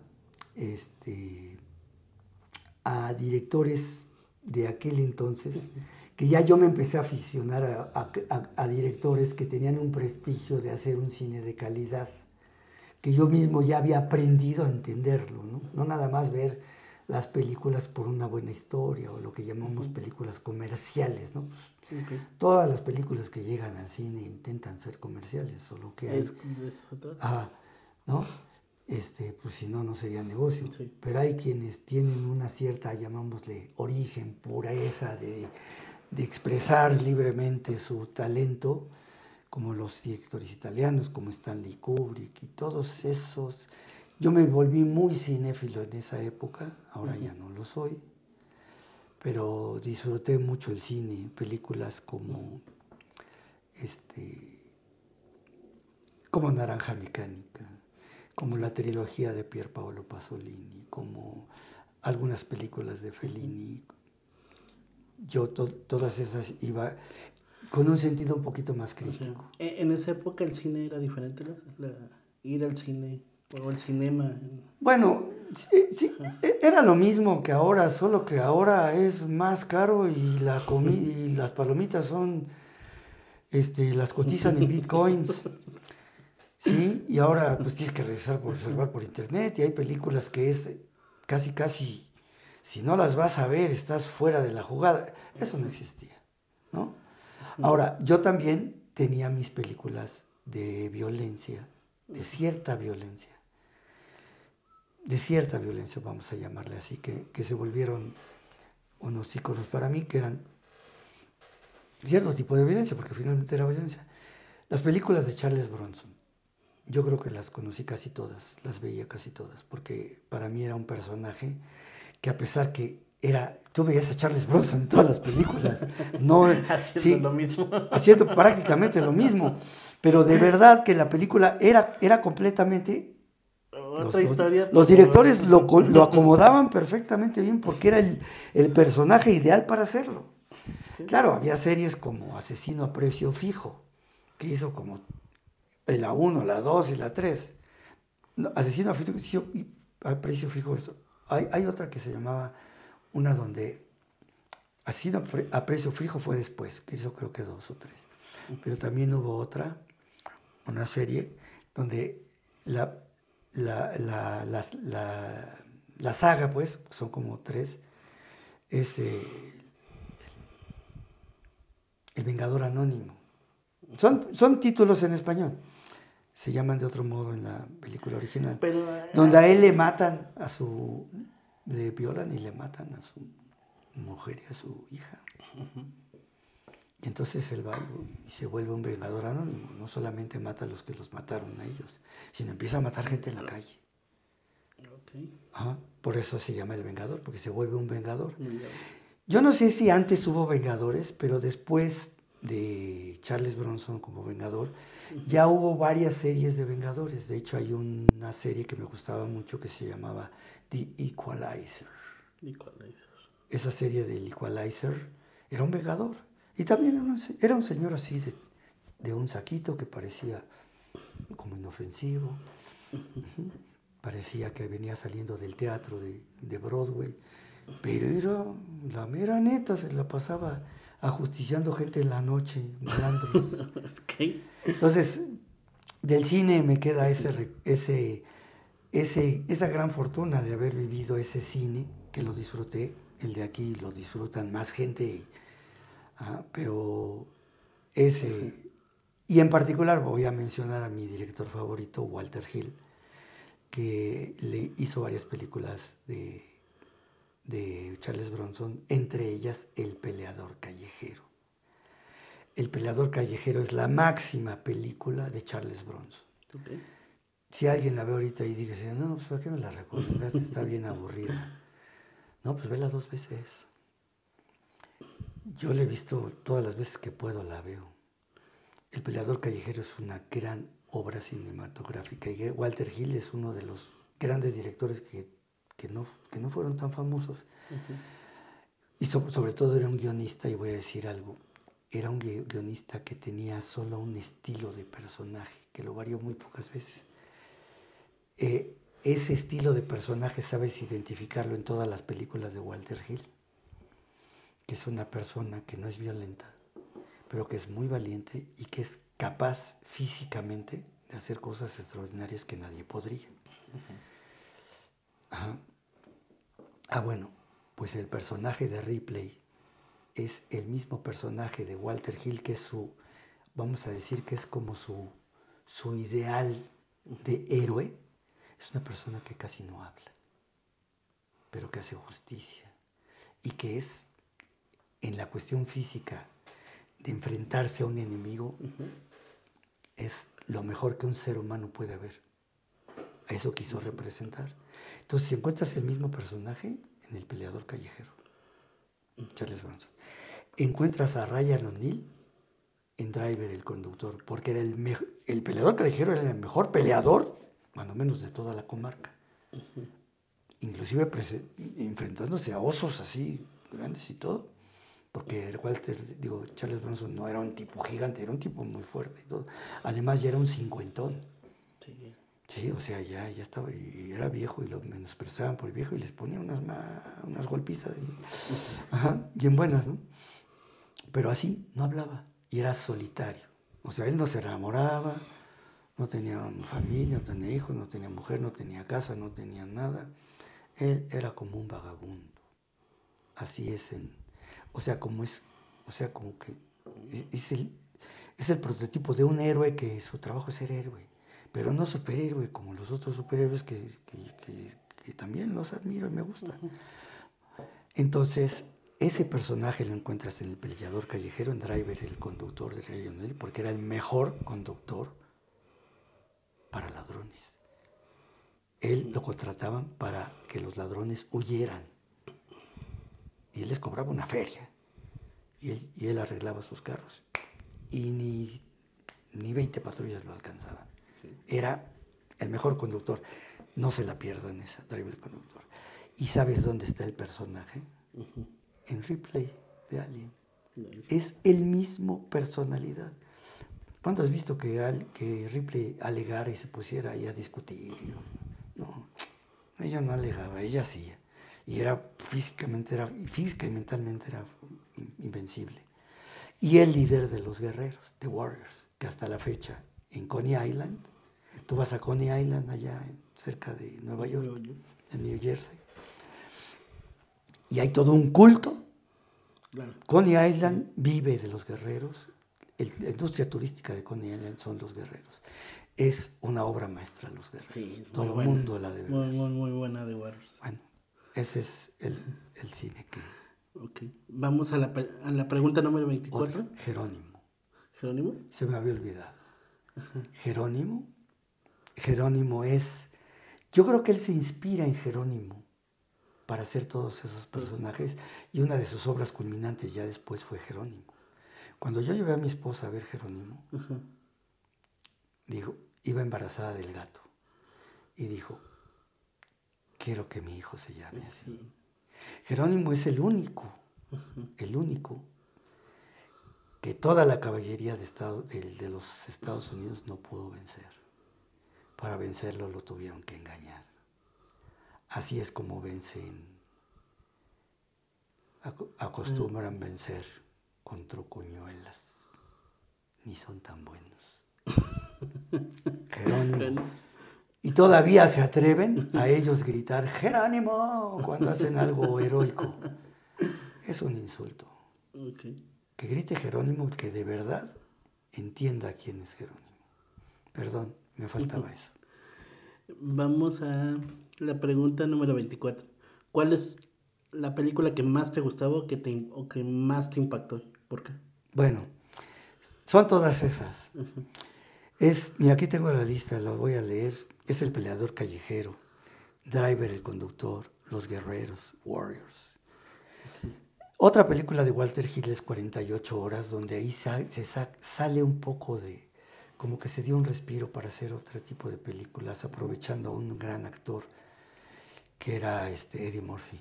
Speaker 2: directores de aquel entonces, que ya yo me empecé a aficionar a directores que tenían un prestigio de hacer un cine de calidad, que yo mismo ya había aprendido a entenderlo, no nada más ver las películas por una buena historia o lo que llamamos películas comerciales, ¿no? Pues, todas las películas que llegan al cine intentan ser comerciales, solo que hay... ¿no? Pues si no, no sería negocio. Sí. Pero hay quienes tienen una cierta, llamámosle, origen, pureza de expresar libremente su talento, como los directores italianos, como Stanley Kubrick y todos esos. Yo me volví muy cinéfilo en esa época, ahora ya no lo soy, pero disfruté mucho el cine, películas como como Naranja Mecánica, como la trilogía de Pier Paolo Pasolini, como algunas películas de Fellini. Yo todas esas iba con un sentido un poquito más crítico.
Speaker 1: En esa época el cine era diferente, ir al cine o el cinema.
Speaker 2: Bueno, sí, era lo mismo que ahora, solo que ahora es más caro y y las palomitas son, las cotizan en bitcoins. Sí, y ahora pues tienes que reservar por internet, y hay películas que es casi, si no las vas a ver, estás fuera de la jugada. Eso no existía, ¿no? Ahora, yo también tenía mis películas de violencia, de cierta violencia, vamos a llamarle así, que se volvieron unos íconos para mí, que eran cierto tipo de violencia, porque finalmente era violencia. Las películas de Charles Bronson, yo creo que las conocí casi todas, las veía casi todas, porque para mí era un personaje que, a pesar que tú veías a Charles Bronson en todas las películas, no
Speaker 1: haciendo lo mismo.
Speaker 2: Haciendo prácticamente lo mismo, pero de verdad que la película era completamente...
Speaker 1: Otra historia.
Speaker 2: Los directores lo acomodaban perfectamente bien, porque era el personaje ideal para hacerlo. Sí. Claro, había series como Asesino a Precio Fijo, que hizo como la 1, la 2 y la 3. Asesino a Precio Fijo. Hay otra que se llamaba, una donde Asesino a Precio Fijo fue después, que hizo creo que 2 o 3. Pero también hubo una serie donde la saga, pues, son como 3, es El Vengador Anónimo. Son títulos en español. Se llaman de otro modo en la película original.
Speaker 1: Pero,
Speaker 2: donde a él le violan y le matan a su mujer y a su hija. Y entonces él va y se vuelve un vengador anónimo. No solamente mata a los que los mataron a ellos, sino empieza a matar gente en la calle. Ajá. Por eso se llama El Vengador, porque se vuelve un vengador. Yo no sé si antes hubo vengadores, pero después de Charles Bronson como vengador, ya hubo varias series de vengadores. De hecho, hay una serie que me gustaba mucho que se llamaba The Equalizer. esa serie del Equalizer, era un vengador. Y también era un señor así de un saquito que parecía como inofensivo. Parecía que venía saliendo del teatro de Broadway. Pero era la mera neta, se la pasaba ajusticiando gente en la noche, malandros.
Speaker 1: Okay.
Speaker 2: Entonces, del cine me queda esa gran fortuna de haber vivido ese cine, que lo disfruté. El de aquí lo disfrutan más gente, pero ese... Y en particular voy a mencionar a mi director favorito, Walter Hill, que le hizo varias películas de Charles Bronson, entre ellas El peleador callejero. El peleador callejero es la máxima película de Charles Bronson.
Speaker 1: Okay.
Speaker 2: Si alguien la ve ahorita y dice, no, pues ¿para qué me la recomendaste? Está bien aburrida. No, pues vela 2 veces. Yo la he visto todas las veces que puedo, la veo. El peleador callejero es una gran obra cinematográfica y Walter Hill es uno de los grandes directores que no fueron tan famosos. Uh-huh. Y sobre todo era un guionista, y voy a decir algo, era un guionista que tenía solo un estilo de personaje, que lo varió muy pocas veces. Ese estilo de personaje sabes identificarlo en todas las películas de Walter Hill, que es una persona que no es violenta, pero que es muy valiente y que es capaz físicamente de hacer cosas extraordinarias que nadie podría. Uh-huh. Bueno, pues el personaje de Ripley es el mismo personaje de Walter Hill, que es vamos a decir que es como su ideal de héroe. Es una persona que casi no habla, pero que hace justicia y que es, en la cuestión física de enfrentarse a un enemigo, uh-huh, es lo mejor que un ser humano puede haber. A eso quiso representar. Entonces, si encuentras el mismo personaje en El peleador callejero, Charles Bronson, encuentras a Ryan O'Neal en Driver, el conductor, porque era el peleador callejero era el mejor peleador, cuando menos, de toda la comarca. Uh-huh. Inclusive enfrentándose a osos así grandes y todo, porque Charles Bronson no era un tipo gigante, era un tipo muy fuerte y todo. Además ya era un cincuentón. Sí, o sea, ya estaba, y era viejo, y lo menospreciaban por viejo y les ponía unas golpizas bien buenas, ¿no? Pero así no hablaba y era solitario. O sea, él no se enamoraba, no tenía familia, no tenía hijos, no tenía mujer, no tenía casa, no tenía nada. Él era como un vagabundo. Así es como que es el prototipo de un héroe que su trabajo es ser héroe, pero no superhéroe como los otros superhéroes que también los admiro y me gustan. Entonces, ese personaje lo encuentras en El peleador callejero, en Driver, el conductor de Ryan O'Neal, porque era el mejor conductor para ladrones. Él lo contrataban para que los ladrones huyeran. Y él les cobraba una feria. Y él arreglaba sus carros. Y ni 20 patrullas lo alcanzaban. Sí. Era el mejor conductor. No se la pierdan esa, Driver el conductor. ¿Y sabes dónde está el personaje? Uh-huh. En Ripley, de Alien. Es el mismo personalidad. ¿Cuándo has visto que Ripley alegara y se pusiera ahí a discutir? No, ella no alegaba, ella hacía. Y física y mentalmente era invencible. Y el líder de los guerreros, The Warriors, que hasta la fecha en Coney Island, tú vas a Coney Island allá cerca de Nueva York, en New Jersey, y hay todo un culto. Claro. Coney Island vive de los guerreros. La industria turística de Coney Island son los guerreros. Es una obra maestra, Los Guerreros. Sí, todo el mundo la debe ver.
Speaker 1: Muy buena, The Warriors.
Speaker 2: Bueno, ese es el cine que...
Speaker 1: Ok. Vamos a la pregunta número 24.
Speaker 2: Otra, Jerónimo.
Speaker 1: ¿Jerónimo?
Speaker 2: Se me había olvidado. Ajá. Jerónimo es... Yo creo que él se inspira en Jerónimo para hacer todos esos personajes, y una de sus obras culminantes ya después fue Jerónimo. Cuando yo llevé a mi esposa a ver Jerónimo, uh-huh, iba embarazada del gato, y dijo, quiero que mi hijo se llame así. Uh-huh. Jerónimo es el único que toda la caballería de los Estados Unidos no pudo vencer. Para vencerlo lo tuvieron que engañar. Así es como acostumbran vencer con trucuñuelas. Ni son tan buenos. Jerónimo. Y todavía se atreven a ellos gritar Jerónimo cuando hacen algo heroico. Es un insulto.
Speaker 1: Okay.
Speaker 2: Que grite Jerónimo, que de verdad entienda quién es Jerónimo. Perdón, me faltaba eso.
Speaker 1: Vamos a la pregunta número 24. ¿Cuál es la película que más te gustaba o que más te impactó? ¿Por qué?
Speaker 2: Bueno, son todas esas. Mira, aquí tengo la lista, la voy a leer. Es El peleador callejero, Driver el conductor, Los guerreros, Warriors. Otra película de Walter Hill es 48 horas, donde ahí sale un poco de, como que se dio un respiro para hacer otro tipo de películas, aprovechando a un gran actor que era Eddie Murphy.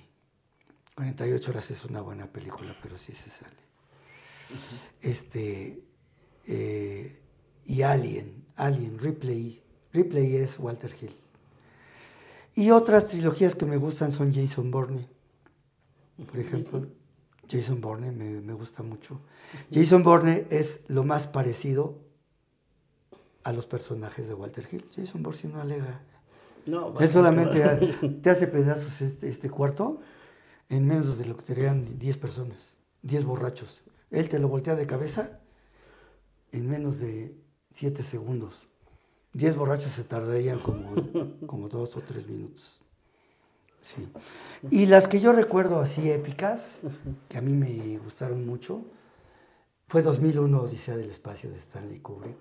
Speaker 2: 48 horas es una buena película, pero sí se sale. Y Alien, Ripley es Walter Hill. Y otras trilogías que me gustan son Jason Bourne, por ejemplo. Jason Bourne me gusta mucho. Jason Bourne es lo más parecido a los personajes de Walter Hill. Jason Bourne no alega. No, él solamente te hace pedazos este cuarto en menos de lo que te harían 10 personas, 10 borrachos. Él te lo voltea de cabeza en menos de 7 segundos. 10 borrachos se tardarían como 2 o 3 minutos. Sí. Y las que yo recuerdo así épicas, que a mí me gustaron mucho, fue 2001, Odisea del Espacio de Stanley Kubrick.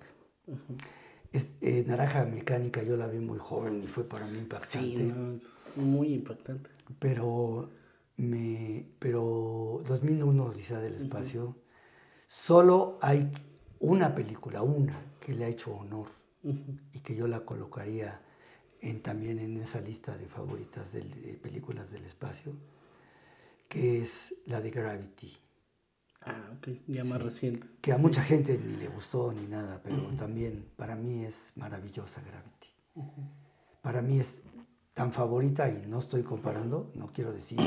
Speaker 2: Naranja Mecánica yo la vi muy joven y fue para mí impactante.
Speaker 1: Sí, no, es muy impactante.
Speaker 2: Pero 2001, Odisea del Espacio, solo hay una película, que le ha hecho honor y que yo la colocaría también en esa lista de favoritas de películas del espacio, que es la de Gravity.
Speaker 1: Ah, ok, ya más reciente.
Speaker 2: Que a mucha gente ni le gustó ni nada, pero también para mí es maravillosa Gravity. Para mí es tan favorita, y no estoy comparando, no quiero decir,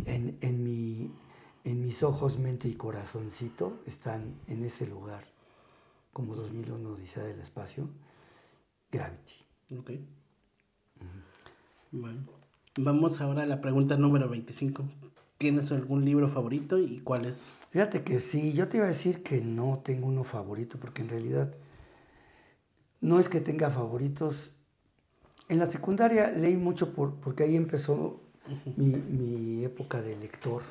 Speaker 2: en mis ojos, mente y corazoncito están en ese lugar, como 2001, Odisea del Espacio, Gravity.
Speaker 1: Ok. Bueno, vamos ahora a la pregunta número 25. ¿Tienes algún libro favorito y cuál es?
Speaker 2: Fíjate que sí, yo te iba a decir que no tengo uno favorito, porque en realidad no es que tenga favoritos. En la secundaria leí mucho porque ahí empezó mi época de lector.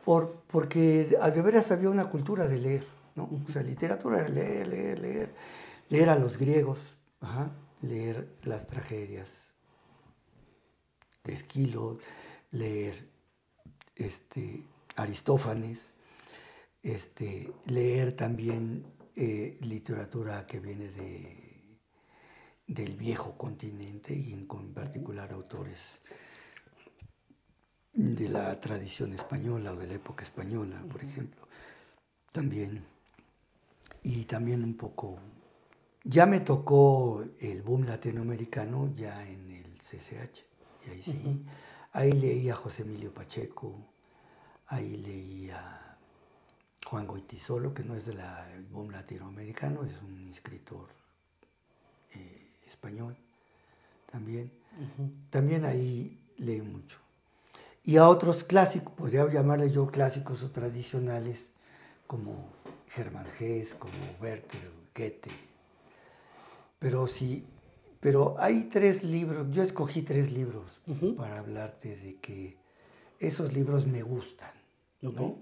Speaker 2: Porque de veras había una cultura de leer, ¿no? O sea, literatura era leer. Leer a los griegos, leer las tragedias de Esquilo, leer Aristófanes, leer también literatura que viene del viejo continente y en particular autores de la tradición española o de la época española, por ejemplo. También, y también un poco, ya me tocó el boom latinoamericano ya en el CCH, y ahí sí, ahí leí a José Emilio Pacheco, ahí leí a Juan Goytisolo, que no es del boom latinoamericano, es un escritor español también. También ahí leí mucho. Y a otros clásicos, podría llamarle yo clásicos o tradicionales, como Hermann Hesse, como Werther, Goethe. Pero hay 3 libros, yo escogí 3 libros para hablarte de que esos libros me gustan, ¿no?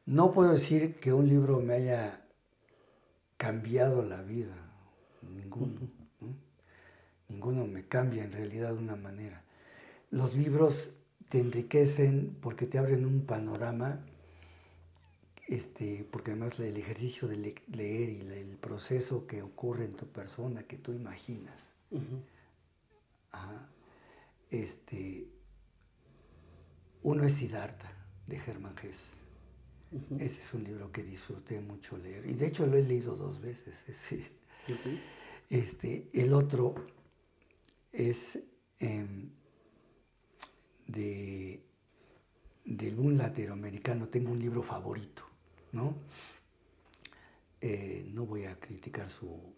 Speaker 2: No puedo decir que un libro me haya cambiado la vida, ninguno. Ninguno me cambia en realidad de una manera. Los libros te enriquecen porque te abren un panorama, porque además el ejercicio de leer y el proceso que ocurre en tu persona, que tú imaginas, Uno es Siddhartha, de Hermann Hesse. Ese es un libro que disfruté mucho leer. Y de hecho lo he leído 2 veces. El otro es de un latinoamericano. Tengo un libro favorito, ¿no? No voy a criticar su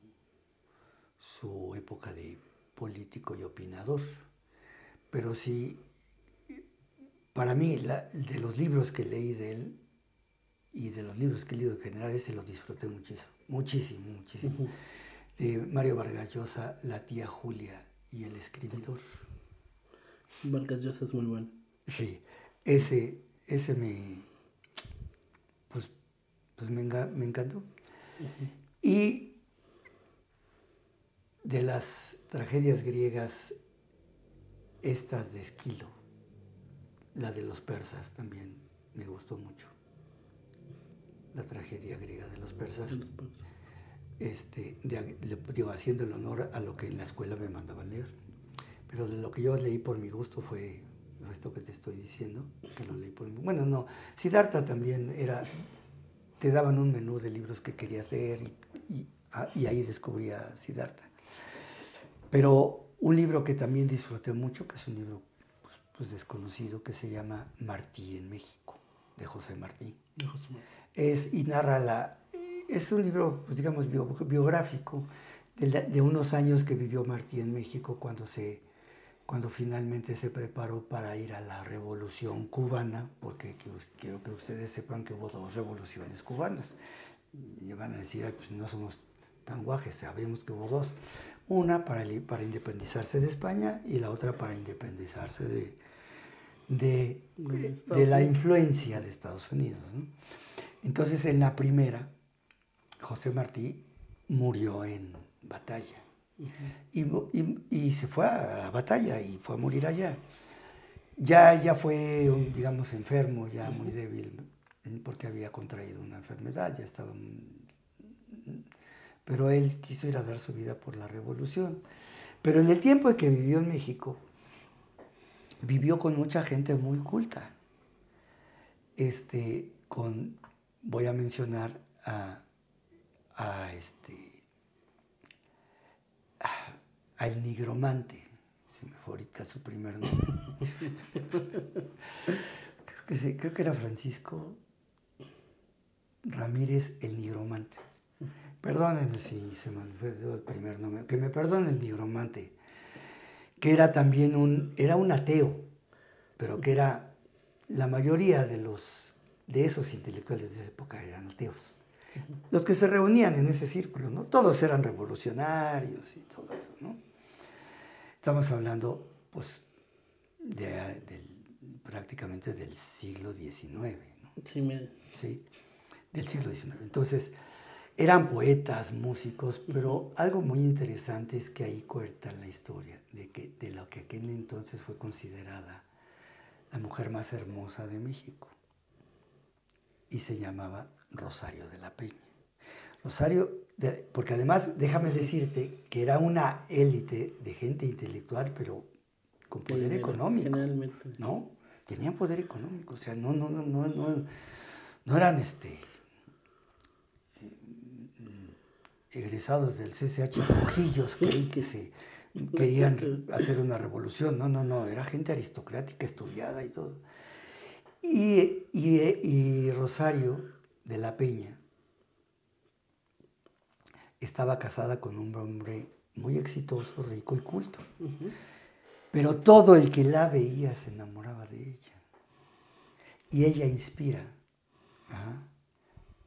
Speaker 2: época de político y opinador, pero sí, para mí, de los libros que leí de él y de los libros que he leído en general, ese lo disfruté muchísimo. De Mario Vargas Llosa, La tía Julia y El escribidor.
Speaker 1: Vargas Llosa es muy bueno.
Speaker 2: Sí, ese me encantó. Y de las tragedias griegas, estas de Esquilo, la de los persas también me gustó mucho. La tragedia griega de los persas, haciendo el honor a lo que en la escuela me mandaban leer. Pero de lo que yo leí por mi gusto fue esto que te estoy diciendo, que lo leí por mi... Bueno, no, Siddhartha también te daban un menú de libros que querías leer y ahí descubría Siddhartha. Pero un libro que también disfruté mucho, que es un libro pues desconocido, que se llama Martí en México, de José Martí. Es un libro, pues digamos, biográfico de unos años que vivió Martí en México cuando finalmente se preparó para ir a la Revolución Cubana, porque quiero que ustedes sepan que hubo 2 revoluciones cubanas. Y van a decir, pues no somos tan guajes, sabemos que hubo 2. Una para independizarse de España y la otra para independizarse de la influencia de Estados Unidos, ¿no? Entonces, en la primera, José Martí murió en batalla. Y se fue a batalla y fue a morir allá. Ya fue, digamos, enfermo, ya muy débil, porque había contraído una enfermedad, ya estaba... Pero él quiso ir a dar su vida por la revolución. Pero en el tiempo en que vivió en México, vivió con mucha gente muy culta. Voy a mencionar al nigromante, se me fue ahorita su primer nombre. creo que era Francisco Ramírez el nigromante. Perdónenme si se me fue el primer nombre, que me perdone el nigromante, que era también era un ateo, pero que era la mayoría de esos intelectuales de esa época eran ateos. Los que se reunían en ese círculo, ¿no? Todos eran revolucionarios y todo eso, ¿no? Estamos hablando, pues, prácticamente del siglo XIX, ¿no? Sí, del siglo XIX. Entonces, eran poetas, músicos, pero algo muy interesante es que ahí cuentan la historia de lo que aquel entonces fue considerada la mujer más hermosa de México. Y se llamaba Rosario de la Peña. Porque además, déjame decirte que era una élite de gente intelectual, pero con poder económico.
Speaker 1: Generalmente.
Speaker 2: ¿No? Tenían poder económico, o sea, no eran egresados del CCH Trujillos que se querían hacer una revolución. No, era gente aristocrática, estudiada y todo. Y Rosario de la Peña estaba casada con un hombre muy exitoso, rico y culto. Pero todo el que la veía se enamoraba de ella. Y ella inspira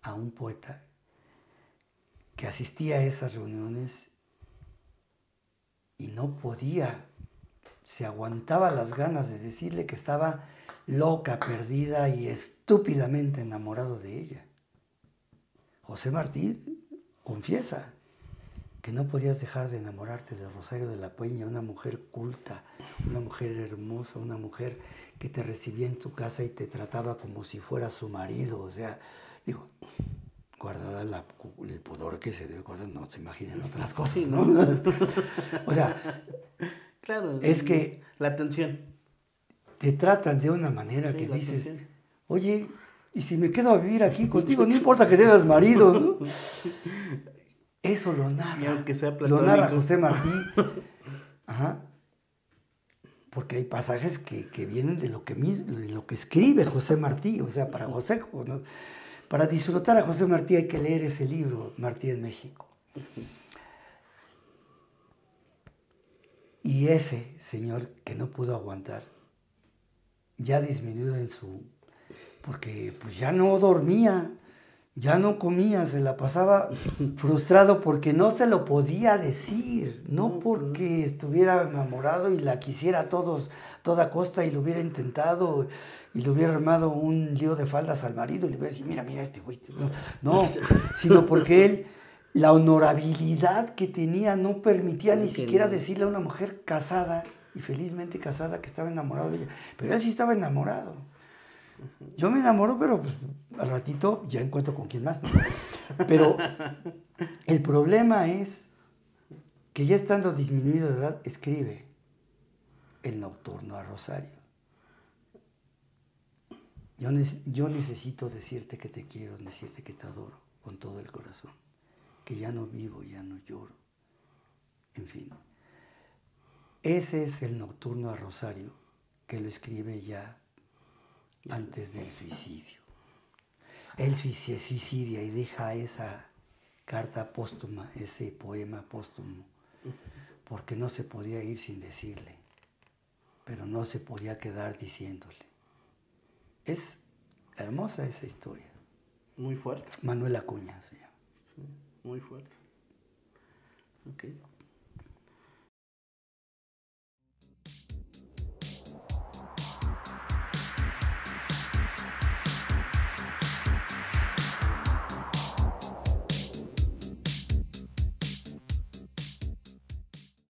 Speaker 2: a un poeta que asistía a esas reuniones y no podía, se aguantaba las ganas de decirle que estaba loca, perdida y estúpidamente enamorado de ella. José Martí confiesa que no podías dejar de enamorarte de Rosario de la Peña, una mujer culta, una mujer hermosa, una mujer que te recibía en tu casa y te trataba como si fuera su marido. O sea, digo, guardada el pudor que se debe guardar, no se imaginen otras cosas, ¿no? O sea,
Speaker 1: claro,
Speaker 2: es que...
Speaker 1: La atención.
Speaker 2: te tratan de una manera que
Speaker 1: la
Speaker 2: dices,
Speaker 1: atención.
Speaker 2: oye, ¿y si me quedo a vivir aquí contigo? No importa que tengas marido, ¿no? Eso lo
Speaker 1: Y
Speaker 2: narra.
Speaker 1: aunque sea
Speaker 2: Lo narra
Speaker 1: platónico.
Speaker 2: José Martí. Ajá. Porque hay pasajes que vienen de lo que escribe José Martí. O sea, ¿no? Para disfrutar a José Martí hay que leer ese libro, Martí en México. Y ese señor que no pudo aguantar, ya disminuido en su... Porque pues ya no dormía, ya no comía, se la pasaba frustrado porque no se lo podía decir, no porque estuviera enamorado y la quisiera a toda costa y lo hubiera intentado y le hubiera armado un lío de faldas al marido y le hubiera dicho, mira este güey. No, sino porque él, la honorabilidad que tenía no permitía ni siquiera decirle a una mujer casada y felizmente casada que estaba enamorado de ella. Pero él sí estaba enamorado. Yo me enamoro, pero pues, al ratito ya encuentro con quién más, ¿no? Pero el problema es que ya estando disminuido de edad, escribe el Nocturno a Rosario. Yo necesito decirte que te quiero, decirte que te adoro con todo el corazón, que ya no vivo, ya no lloro, en fin. Ese es el Nocturno a Rosario que lo escribe ya antes del suicidio. Él se suicidia y deja esa carta póstuma, ese poema póstumo, porque no se podía ir sin decirle, pero no se podía quedar diciéndole. Es hermosa esa historia.
Speaker 1: Muy fuerte.
Speaker 2: Manuel Acuña se llama.
Speaker 1: Sí, muy fuerte. Ok.